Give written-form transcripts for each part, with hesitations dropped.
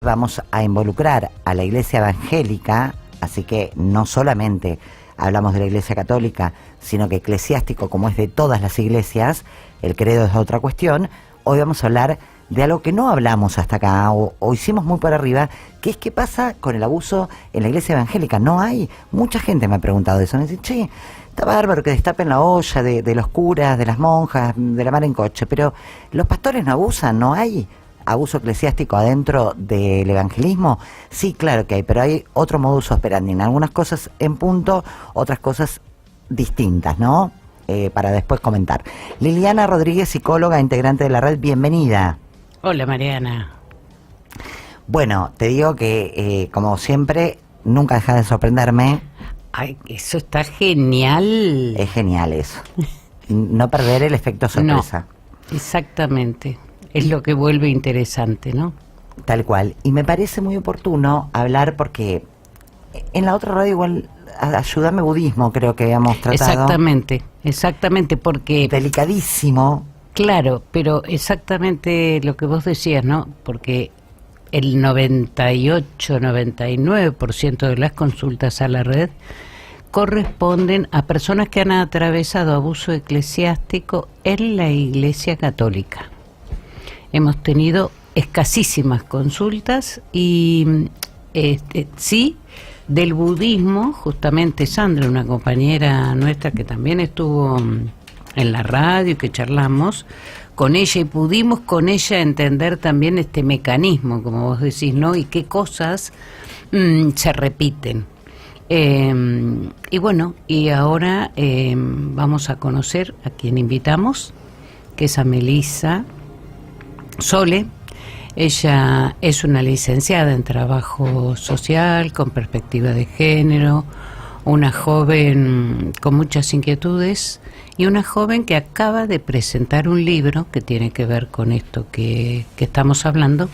Vamos a involucrar a la Iglesia evangélica, así que no solamente hablamos de la Iglesia católica, sino que eclesiástico, como es de todas las iglesias, el credo es otra cuestión. Hoy vamos a hablar de algo que no hablamos hasta acá, o hicimos muy por arriba, que es qué pasa con el abuso en la Iglesia evangélica. No hay, mucha gente me ha preguntado eso, me dice, che, está bárbaro que destapen la olla de los curas, de las monjas, de la mar en coche, pero los pastores no abusan, no hay abuso eclesiástico adentro del evangelismo. Sí, claro que hay, pero hay otro modus operandi, en algunas cosas en punto, otras cosas distintas, ¿no? Para después comentar. Liliana Rodríguez, psicóloga, integrante de la red, bienvenida. Hola, Mariana. Bueno, te digo que, como siempre, nunca deja de sorprenderme. Ay, eso está genial. Es genial eso. No perder el efecto sorpresa. No, exactamente. Es lo que vuelve interesante, ¿no? Tal cual. Y me parece muy oportuno hablar porque en la otra radio igual, Ayúdame Budismo, creo que habíamos tratado. Exactamente, porque... Delicadísimo. Claro, pero exactamente lo que vos decías, ¿no? Porque el 98-99% de las consultas a la red corresponden a personas que han atravesado abuso eclesiástico en la Iglesia Católica. Hemos tenido escasísimas consultas y sí, del budismo, justamente Sandra, una compañera nuestra que también estuvo en la radio, que charlamos con ella y pudimos con ella entender también este mecanismo, como vos decís, ¿no? Y qué cosas se repiten. Y bueno, y ahora vamos a conocer a quien invitamos, que es a Melissa Sole. Ella es una licenciada en trabajo social, con perspectiva de género, una joven con muchas inquietudes y una joven que acaba de presentar un libro que tiene que ver con esto que estamos hablando,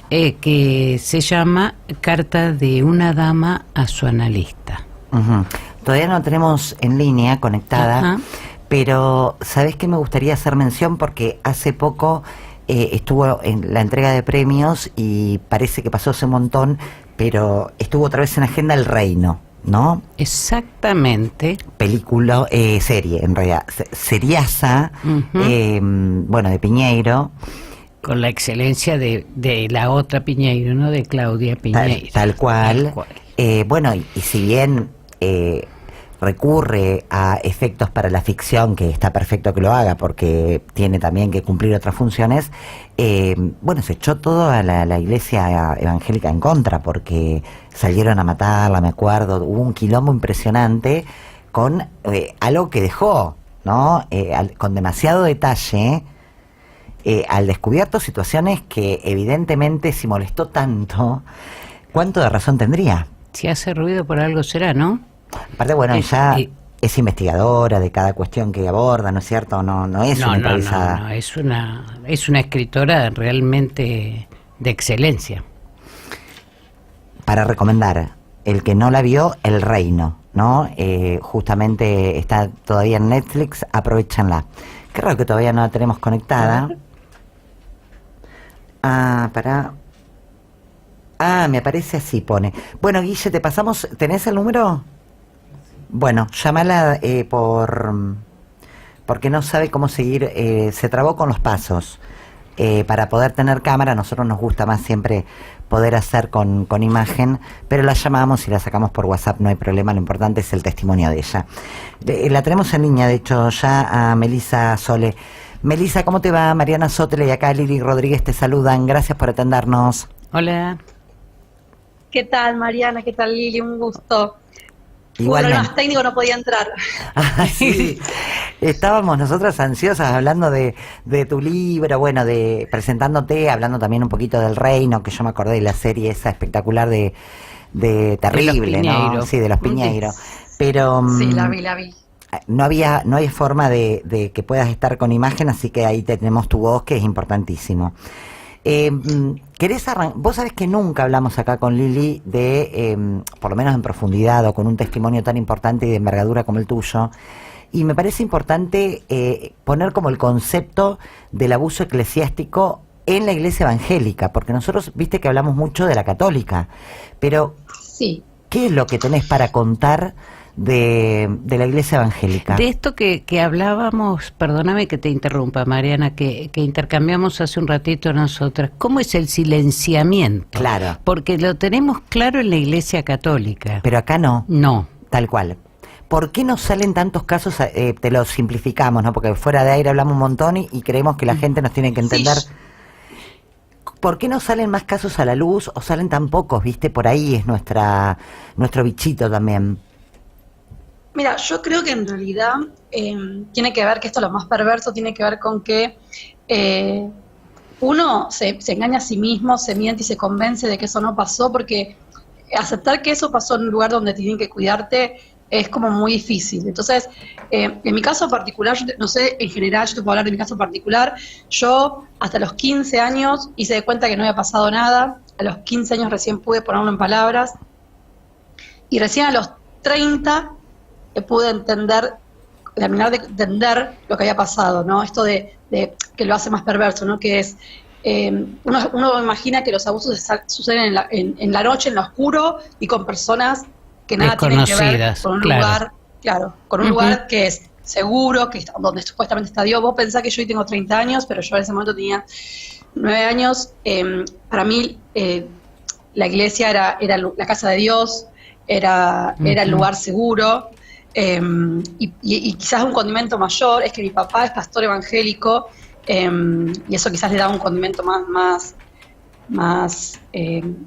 que se llama Carta de una dama a su analista. Uh-huh. Todavía no tenemos en línea conectada. Ajá. Pero ¿sabés qué me gustaría hacer mención? Porque hace poco estuvo en la entrega de premios y parece que pasó hace un montón, pero estuvo otra vez en agenda El Reino, ¿no? Exactamente. Película, serie, en realidad, seriaza, bueno, de Piñeiro. Con la excelencia de la otra Piñeiro, ¿no? De Claudia Piñeiro. Tal cual. Bueno, y si bien recurre a efectos para la ficción, que está perfecto que lo haga porque tiene también que cumplir otras funciones, bueno, se echó todo a la Iglesia evangélica en contra porque salieron a matarla, me acuerdo, hubo un quilombo impresionante con algo que dejó, ¿no? Con demasiado detalle, al descubierto situaciones que evidentemente, si molestó tanto, ¿cuánto de razón tendría? Si hace ruido por algo será, ¿no? Aparte, bueno, ella es investigadora de cada cuestión que aborda, ¿no es cierto? No es una improvisada. No, es una escritora realmente de excelencia. Para recomendar, el que no la vio, El Reino, ¿no? Justamente está todavía en Netflix, aprovechenla. Qué raro que todavía no la tenemos conectada. Me aparece así, pone. Bueno, Guille, te pasamos, ¿tenés el número? Bueno, llámala porque no sabe cómo seguir, se trabó con los pasos. Para poder tener cámara, a nosotros nos gusta más siempre poder hacer con imagen, pero la llamamos y la sacamos por WhatsApp, no hay problema, lo importante es el testimonio de ella. La tenemos en línea, de hecho, ya a Melissa Sole. Melissa, ¿cómo te va? Mariana Sotele y acá Lili Rodríguez te saludan, gracias por atendernos. Hola. ¿Qué tal, Mariana? ¿Qué tal, Lili? Un gusto. Igualmente. Bueno, los técnicos no podía entrar. Sí. Estábamos nosotros ansiosas hablando de tu libro, bueno, presentándote, hablando también un poquito del Reino, que yo me acordé de la serie esa espectacular de Terrible, ¿no? Sí, de los Piñeiro. Pero sí, la vi. No había forma de que puedas estar con imagen, así que ahí tenemos tu voz, que es importantísimo. Vos sabés que nunca hablamos acá con Lili de, por lo menos en profundidad, o con un testimonio tan importante y de envergadura como el tuyo, y me parece importante poner como el concepto del abuso eclesiástico en la iglesia evangélica, porque nosotros, viste que hablamos mucho de la católica, pero Sí. ¿qué es lo que tenés para contar de la iglesia evangélica? De esto que hablábamos, perdóname que te interrumpa, Mariana, que intercambiamos hace un ratito nosotras, ¿cómo es el silenciamiento? Claro. Porque lo tenemos claro en la iglesia católica. Pero acá no, No. tal cual. ¿Por qué no salen tantos casos? Te lo simplificamos, ¿no? Porque fuera de aire hablamos un montón y creemos que la gente nos tiene que entender. Sí. ¿Por qué no salen más casos a la luz o salen tan pocos? ¿Viste? Por ahí es nuestro bichito también. Mira, yo creo que en realidad tiene que ver que esto es lo más perverso, tiene que ver con que uno se engaña a sí mismo, se miente y se convence de que eso no pasó, porque aceptar que eso pasó en un lugar donde tienen que cuidarte es como muy difícil. Entonces, en mi caso particular, no sé, en general, yo te puedo hablar de mi caso particular, yo hasta los 15 años hice de cuenta que no había pasado nada, a los 15 años recién pude ponerlo en palabras, y recién a los 30 pude terminar de entender lo que había pasado, ¿no? Esto de que lo hace más perverso, ¿no? Que es, uno imagina que los abusos suceden en la noche, en lo oscuro, y con personas que nada tienen que ver con un lugar, claro, con un lugar que es seguro, donde supuestamente está Dios. Vos pensás que yo hoy tengo 30 años, pero yo en ese momento tenía 9 años. Para mí, la iglesia era la casa de Dios, era el lugar seguro. Y quizás un condimento mayor es que mi papá es pastor evangélico, y eso quizás le da un condimento más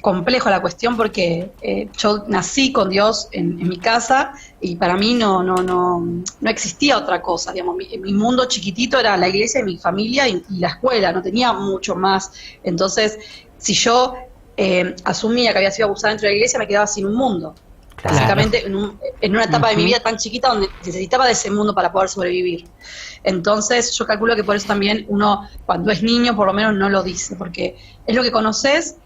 complejo a la cuestión, porque yo nací con Dios en mi casa y para mí no existía otra cosa, digamos. Mi mundo chiquitito era la iglesia y mi familia y la escuela, no tenía mucho más. Entonces, si yo asumía que había sido abusada dentro de la iglesia, me quedaba sin un mundo. Claro. Básicamente en una etapa de mi vida tan chiquita donde necesitaba de ese mundo para poder sobrevivir. Entonces yo calculo que por eso también uno, cuando es niño, por lo menos no lo dice, porque es lo que conoces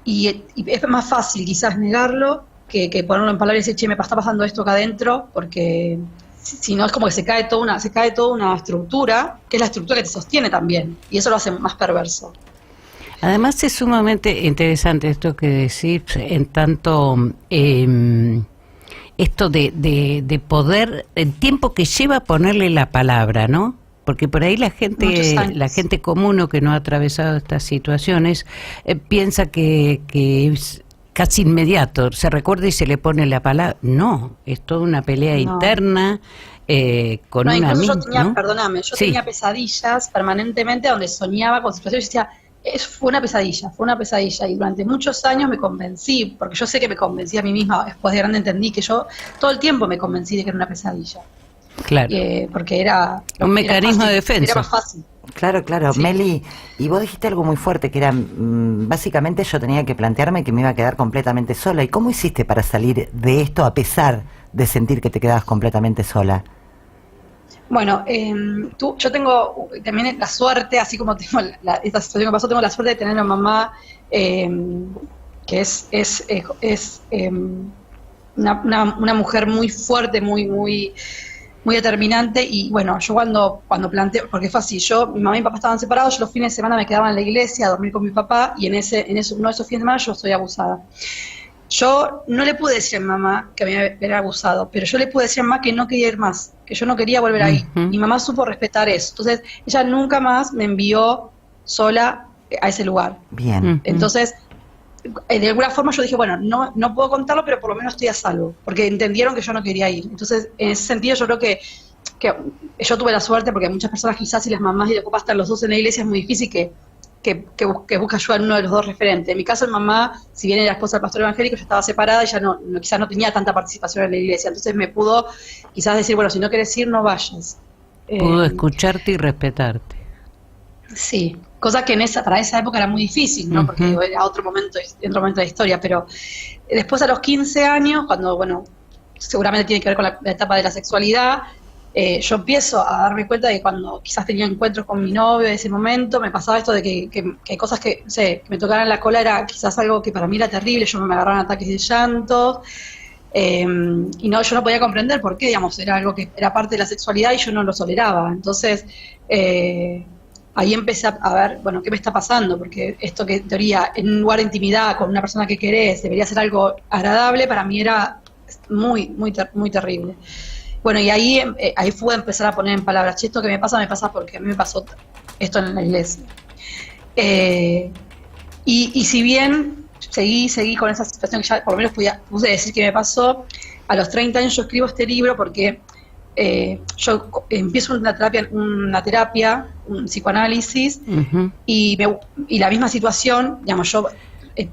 y es más fácil quizás negarlo que ponerlo en palabras y decir, che, me está pasando esto acá adentro, porque si no es como que se cae toda una estructura, que es la estructura que te sostiene también, y eso lo hace más perverso. Además es sumamente interesante esto que decís, en tanto esto de poder, el tiempo que lleva ponerle la palabra, ¿no? Porque por ahí la gente común o que no ha atravesado estas situaciones piensa que es casi inmediato, se recuerda y se le pone la palabra. No, es toda una pelea interna. Con una incluso yo tenía, ¿no? Perdóname, yo tenía pesadillas permanentemente donde soñaba con situaciones y decía, fue una pesadilla y durante muchos años me convencí, porque yo sé que me convencí a mí misma, después de grande entendí que yo todo el tiempo me convencí de que era una pesadilla. Claro. Porque era un mecanismo de defensa. Era más fácil. Claro. Sí. Meli, y vos dijiste algo muy fuerte, que era, básicamente yo tenía que plantearme que me iba a quedar completamente sola. ¿Y cómo hiciste para salir de esto a pesar de sentir que te quedabas completamente sola? Bueno, yo tengo también la suerte, así como tengo esta situación que pasó, tengo la suerte de tener una mamá que es una mujer muy fuerte, muy determinante. Y bueno, yo cuando planteé, porque fue así, mi mamá y mi papá estaban separados, yo los fines de semana me quedaba en la iglesia a dormir con mi papá, y en uno de esos fines de semana yo soy abusada. Yo no le pude decir a mi mamá que me había abusado, pero yo le pude decir a mi mamá que no quería ir más, que yo no quería volver ahí. Mi mamá supo respetar eso. Entonces, ella nunca más me envió sola a ese lugar. Bien. Entonces, de alguna forma yo dije, bueno, no puedo contarlo, pero por lo menos estoy a salvo, porque entendieron que yo no quería ir. Entonces, en ese sentido yo creo que yo tuve la suerte, porque muchas personas quizás, si las mamás y los papás están los dos en la iglesia, es muy difícil que busque ayuda en uno de los dos referentes. En mi caso, mi mamá, si bien era esposa del pastor evangélico, yo estaba separada y ya quizás no tenía tanta participación en la iglesia. Entonces me pudo quizás decir, bueno, si no quieres ir, no vayas. Pudo escucharte y respetarte. Sí, cosa que para esa época era muy difícil, ¿no? Porque era otro momento de la historia. Pero después, a los 15 años, cuando, bueno, seguramente tiene que ver con la etapa de la sexualidad, yo empiezo a darme cuenta de que cuando quizás tenía encuentros con mi novio en ese momento, me pasaba esto de que hay cosas que, no sé, que me tocaran la cola, era quizás algo que para mí era terrible, yo me agarraban ataques de llantos, y yo no podía comprender por qué, digamos, era algo que era parte de la sexualidad y yo no lo toleraba. Entonces, ahí empecé a ver, bueno, ¿qué me está pasando? Porque esto que en teoría en un lugar de intimidad con una persona que querés debería ser algo agradable, para mí era muy terrible. Bueno, y ahí fue empezar a poner en palabras, che, esto que me pasa porque a mí me pasó esto en la iglesia. Y si bien seguí con esa situación que ya por lo menos pude decir que me pasó, a los 30 años yo escribo este libro porque yo empiezo una terapia, un psicoanálisis, y la misma situación, digamos, yo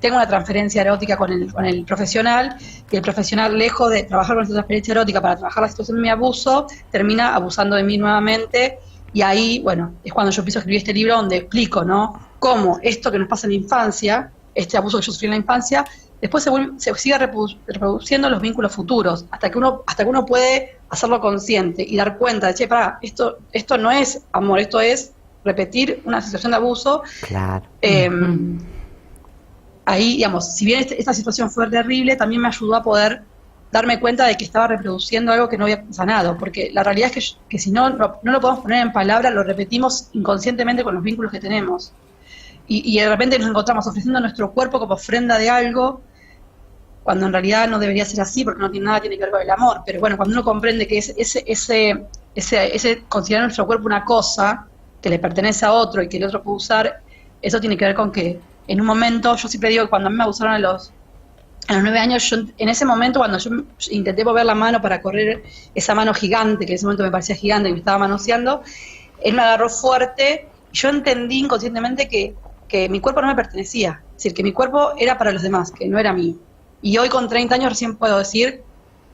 tengo una transferencia erótica con el profesional, y el profesional, lejos de trabajar con esa transferencia erótica para trabajar la situación de mi abuso, termina abusando de mí nuevamente, y ahí, bueno, es cuando yo empiezo a escribir este libro donde explico, ¿no?, cómo esto que nos pasa en la infancia, este abuso que yo sufrí en la infancia, después se sigue reproduciendo en los vínculos futuros, hasta que uno puede hacerlo consciente y dar cuenta de, che, pará, esto no es amor, esto es repetir una situación de abuso. Claro. Ahí, digamos, si bien esta situación fue terrible, también me ayudó a poder darme cuenta de que estaba reproduciendo algo que no había sanado, porque la realidad es que si no lo podemos poner en palabras, lo repetimos inconscientemente con los vínculos que tenemos. Y de repente nos encontramos ofreciendo nuestro cuerpo como ofrenda de algo, cuando en realidad no debería ser así, porque nada tiene que ver con el amor. Pero bueno, cuando uno comprende que ese considerar nuestro cuerpo una cosa que le pertenece a otro y que el otro puede usar, eso tiene que ver con que en un momento, yo siempre digo que cuando a mí me abusaron a los 9 años, en ese momento cuando yo intenté mover la mano para correr esa mano gigante, que en ese momento me parecía gigante y me estaba manoseando, él me agarró fuerte y yo entendí inconscientemente que mi cuerpo no me pertenecía, es decir, que mi cuerpo era para los demás, que no era mío. Y hoy con 30 años recién puedo decir,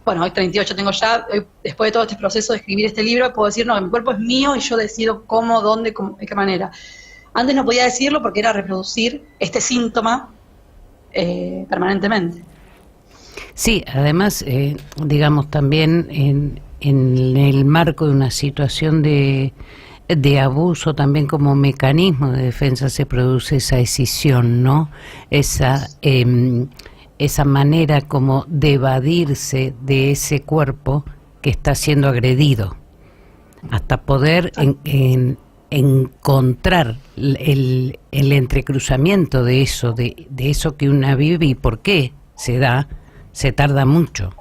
bueno, hoy 38 tengo ya, después de todo este proceso de escribir este libro, puedo decir, no, mi cuerpo es mío y yo decido cómo, dónde, de qué manera. Antes no podía decirlo porque era reproducir este síntoma permanentemente. Sí, además, digamos, también en el marco de una situación de abuso, también como mecanismo de defensa se produce esa escisión, ¿no? Esa manera como de evadirse de ese cuerpo que está siendo agredido, hasta poder encontrar el entrecruzamiento de eso, de eso que una vive y por qué se da, se tarda mucho.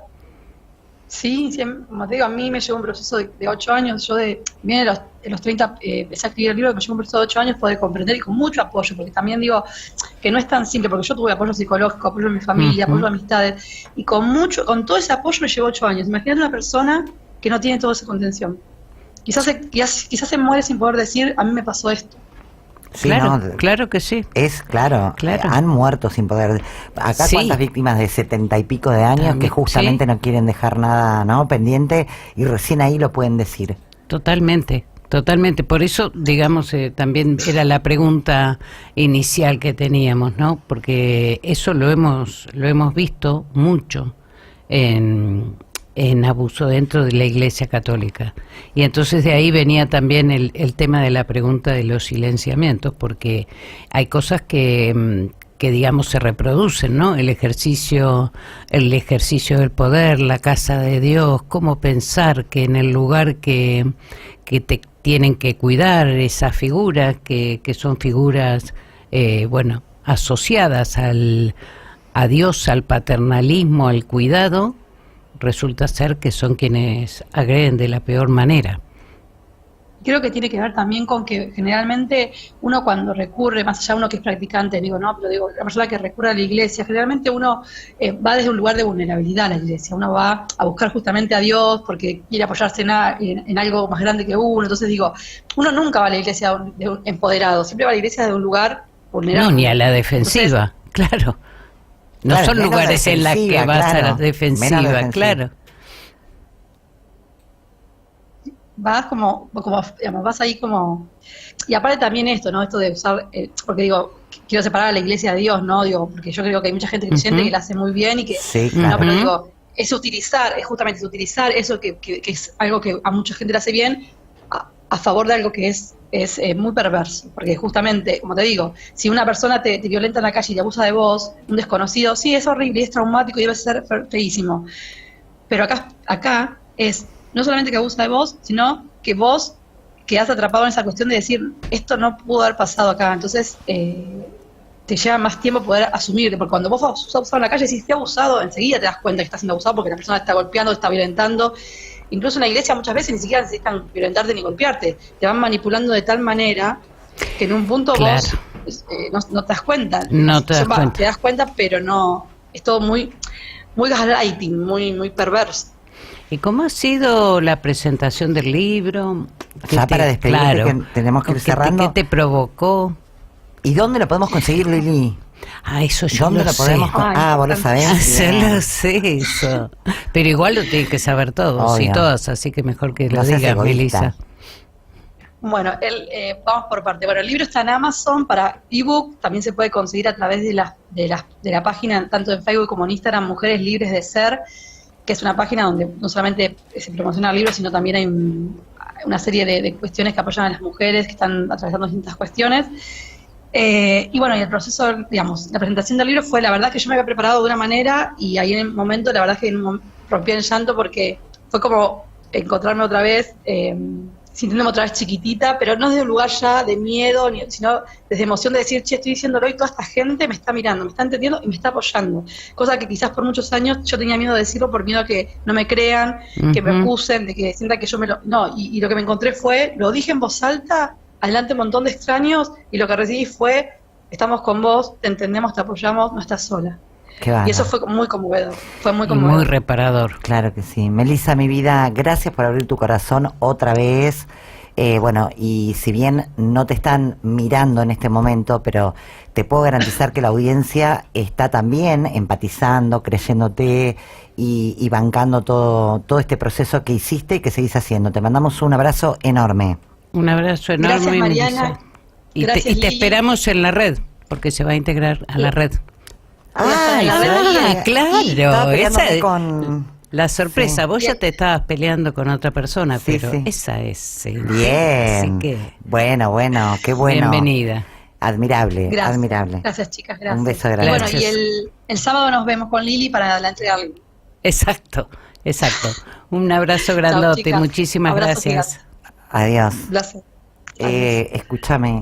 Sí, como te digo, a mí me llevó un proceso de 8 años, yo bien en los 30 empecé a escribir el libro, me llevó un proceso de 8 años poder comprender y con mucho apoyo, porque también digo que no es tan simple, porque yo tuve apoyo psicológico, apoyo de mi familia, apoyo de amistades, y con todo ese apoyo me llevó 8 años. Imagínate una persona que no tiene toda esa contención. Quizás se muere sin poder decir, a mí me pasó esto. Sí, claro, no, claro que sí. Es claro, han muerto sin poder. Acá sí. Cuántas víctimas de 70 y pico de años que justamente no quieren dejar nada, ¿no?, pendiente, y recién ahí lo pueden decir. Totalmente. Por eso, digamos, también era la pregunta inicial que teníamos, ¿no? Porque eso lo hemos visto mucho en abuso dentro de la Iglesia Católica. Y entonces de ahí venía también el tema de la pregunta de los silenciamientos, porque hay cosas que digamos se reproducen, ¿no? El ejercicio del poder, la casa de Dios, cómo pensar que en el lugar que te tienen que cuidar esas figuras, que son figuras, asociadas a Dios, al paternalismo, al cuidado, resulta ser que son quienes agreden de la peor manera. Creo que tiene que ver también con que generalmente uno cuando recurre, más allá de uno que es practicante, la persona que recurre a la iglesia, generalmente uno va desde un lugar de vulnerabilidad a la iglesia, uno va a buscar justamente a Dios porque quiere apoyarse en algo más grande que uno. Entonces uno nunca va a la iglesia de un empoderado, siempre va a la iglesia de un lugar vulnerable. No, ni a la defensiva. Entonces, claro. No son lugares en los que vas a la defensiva, claro. Vas digamos, vas ahí como... Y aparte también esto de usar... porque quiero separar a la iglesia de Dios, ¿no? Porque yo creo que hay mucha gente creyente que la hace muy bien y que... Sí, claro. No, pero es utilizar eso que es algo que a mucha gente le hace bien a favor de algo que es muy perverso, porque justamente, como te digo, si una persona te violenta en la calle y te abusa de vos, un desconocido, sí, es horrible, es traumático y debe ser feísimo, pero acá es no solamente que abusa de vos, sino que vos quedás atrapado en esa cuestión de decir, esto no pudo haber pasado acá. Entonces, te lleva más tiempo poder asumirte, porque cuando vos sos abusado en la calle, si estés abusado, enseguida te das cuenta que estás siendo abusado porque la persona te está golpeando, te está violentando. Incluso en la iglesia muchas veces ni siquiera necesitan violentarte ni golpearte, te van manipulando de tal manera que en un punto vos no te das cuenta. No te das cuenta. Te das cuenta, pero no, es todo muy gaslighting, muy perverso. ¿Y cómo ha sido la presentación del libro? Ya para despedirte, que tenemos que ir cerrando. ¿Qué te provocó? ¿Y dónde lo podemos conseguir, Lili? Eso yo ¿Dónde lo lo podemos sé. Vos lo sabés. Yo lo sé eso. Pero igual lo tienen que saber todos y todas, así que mejor que lo digas, Melissa. Bueno, vamos por parte. Bueno, el libro está en Amazon para ebook, también se puede conseguir a través de la página, tanto en Facebook como en Instagram, Mujeres Libres de Ser, que es una página donde no solamente se promociona el libro, sino también hay una serie de cuestiones que apoyan a las mujeres que están atravesando distintas cuestiones. Y bueno, y el proceso, digamos, la presentación del libro fue, la verdad que yo me había preparado de una manera y ahí en el momento, la verdad que rompí en llanto porque fue como encontrarme otra vez, sintiéndome otra vez chiquitita, pero no desde un lugar ya de miedo, sino desde emoción de decir, che, estoy diciéndolo y toda esta gente me está mirando, me está entendiendo y me está apoyando. Cosa que quizás por muchos años yo tenía miedo de decirlo por miedo a que no me crean, que me acusen, de que sientan que yo No, y lo que me encontré fue, lo dije en voz alta, adelante un montón de extraños, y lo que recibí fue, estamos con vos, te entendemos, te apoyamos, no estás sola. Y eso fue muy conmovedor, Muy reparador. Claro que sí. Melissa, mi vida, gracias por abrir tu corazón otra vez. Bueno, y si bien no te están mirando en este momento, pero te puedo garantizar que la audiencia está también empatizando, creyéndote y bancando todo este proceso que hiciste y que seguís haciendo. Te mandamos un abrazo enorme. Un abrazo enorme. Gracias, Mariana. Y te esperamos en la red, porque se va a integrar a la red. Claro. La sorpresa, vos ya te estabas peleando con otra persona, pero esa es. Bien. Bueno, qué bueno. Bienvenida. Admirable, gracias. Admirable. Gracias, chicas, gracias. Un beso grande. Bueno, y el sábado nos vemos con Lili para la entrega del libro. Exacto. Un abrazo grandote, chao, muchísimas Abrazos gracias. Adiós. Gracias. Escúchame.